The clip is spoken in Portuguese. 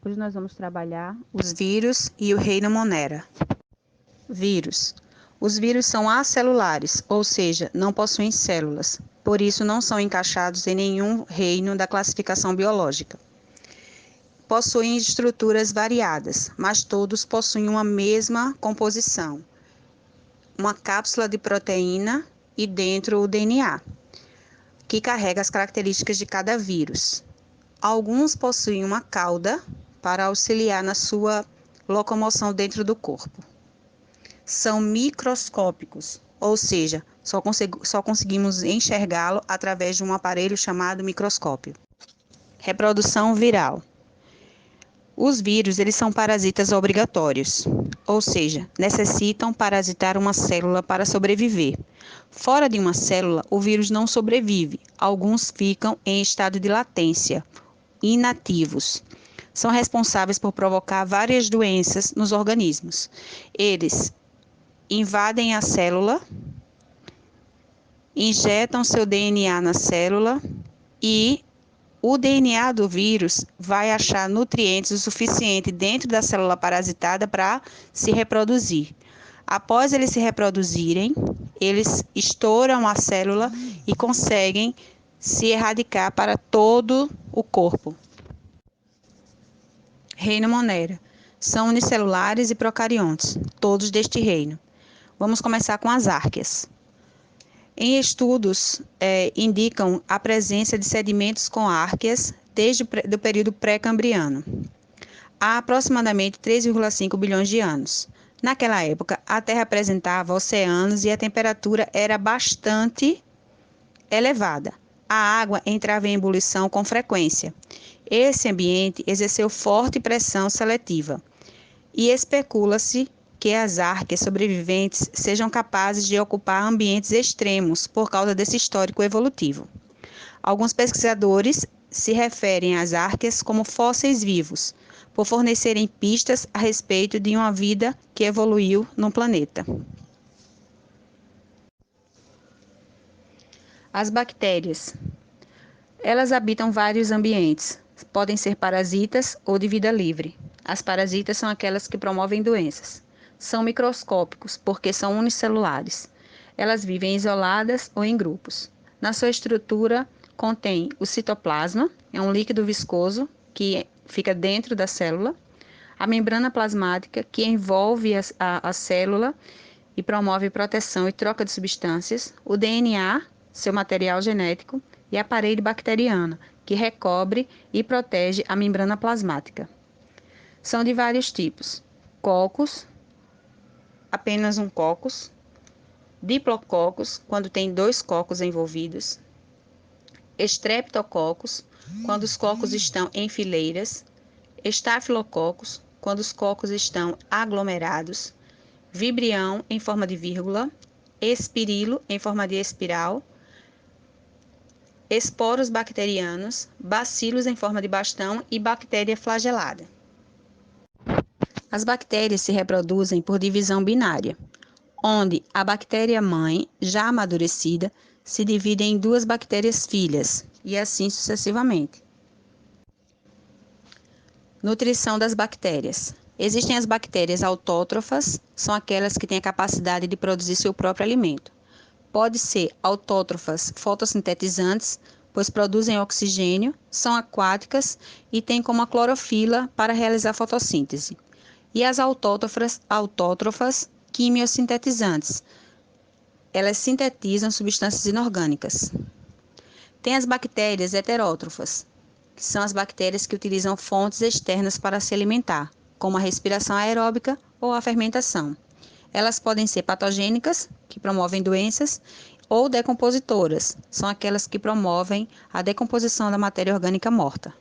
Hoje nós vamos trabalhar os vírus e o reino Monera. Vírus. Os vírus são acelulares, ou seja, não possuem células, por isso não são encaixados em nenhum reino da classificação biológica. Possuem estruturas variadas, mas todos possuem uma mesma composição, uma cápsula de proteína e dentro o DNA, que carrega as características de cada vírus. Alguns possuem uma cauda para auxiliar na sua locomoção dentro do corpo. São microscópicos, ou seja, só conseguimos enxergá-lo através de um aparelho chamado microscópio. Reprodução viral. Os vírus, eles são parasitas obrigatórios, ou seja, necessitam parasitar uma célula para sobreviver. Fora de uma célula, o vírus não sobrevive. Alguns ficam em estado de latência, inativos. São responsáveis por provocar várias doenças nos organismos. Eles invadem a célula, injetam seu DNA na célula e o DNA do vírus vai achar nutrientes o suficiente dentro da célula parasitada para se reproduzir. Após eles se reproduzirem, eles estouram a célula e conseguem se erradicar para todo o corpo. Reino Monera. São unicelulares e procariontes, todos deste reino. Vamos começar com as árqueas. Em estudos, indicam a presença de sedimentos com árqueas desde o período pré-cambriano, há aproximadamente 3,5 bilhões de anos. Naquela época, a Terra apresentava oceanos e a temperatura era bastante elevada. A água entrava em ebulição com frequência. Esse ambiente exerceu forte pressão seletiva e especula-se que as árqueas sobreviventes sejam capazes de ocupar ambientes extremos por causa desse histórico evolutivo. Alguns pesquisadores se referem às árqueas como fósseis vivos, por fornecerem pistas a respeito de uma vida que evoluiu no planeta. As bactérias. Elas habitam vários ambientes, podem ser parasitas ou de vida livre. As parasitas são aquelas que promovem doenças. São microscópicos, porque são unicelulares. Elas vivem isoladas ou em grupos. Na sua estrutura, contém o citoplasma, é um líquido viscoso que fica dentro da célula, a membrana plasmática, que envolve a célula e promove proteção e troca de substâncias, o DNA, seu material genético, e a parede bacteriana, que recobre e protege a membrana plasmática. São de vários tipos: cocos, apenas um cocos, diplococos, quando tem 2 cocos envolvidos, estreptococos, quando os cocos estão em fileiras, estafilococos, quando os cocos estão aglomerados, vibrião em forma de vírgula, espirilo em forma de espiral, esporos bacterianos, bacilos em forma de bastão e bactéria flagelada. As bactérias se reproduzem por divisão binária, onde a bactéria-mãe, já amadurecida, se divide em 2 bactérias filhas, e assim sucessivamente. Nutrição das bactérias. Existem as bactérias autótrofas, são aquelas que têm a capacidade de produzir seu próprio alimento. Pode ser autótrofas fotossintetizantes, pois produzem oxigênio, são aquáticas e têm como a clorofila para realizar fotossíntese. E as autótrofas quimiosintetizantes. Elas sintetizam substâncias inorgânicas. Tem as bactérias heterótrofas, que são as bactérias que utilizam fontes externas para se alimentar, como a respiração aeróbica ou a fermentação. Elas podem ser patogênicas, que promovem doenças, ou decompositoras, são aquelas que promovem a decomposição da matéria orgânica morta.